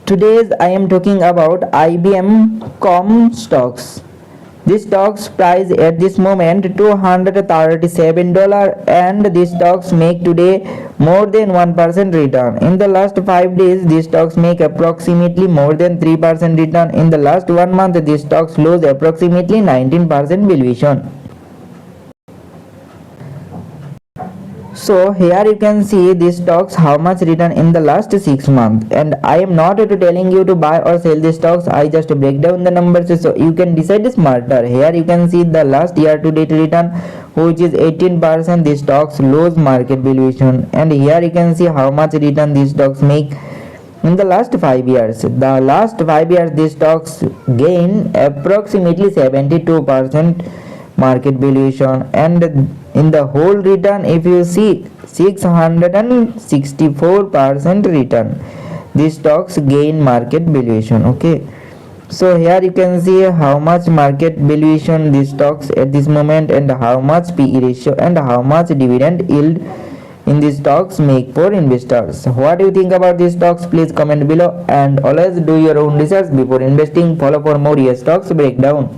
Today I am talking about IBM com stocks. This stock's price at this moment $237 and these stocks make today more than 1% return. In the last 5 days these stocks make approximately more than 3% return. In the last 1 month these stocks lose approximately 19% valuation. So here you can see these stocks how much return in the last 6 months, and I am not telling you to buy or sell these stocks. I just break down the numbers so you can decide smarter. Here you can see the last year to date return, which is 18%. These stocks lose market valuation, and here you can see how much return these stocks make in the last 5 years. The last 5 years these stocks gain approximately 72% market valuation, and in the whole return if you see 664% return. These stocks gain market valuation. Okay, so here you can see how much market valuation these stocks at this moment, and how much PE ratio and how much dividend yield in these stocks make for investors. What do you think about these stocks? Please comment below, and always do your own research before investing. Follow for more stocks breakdown.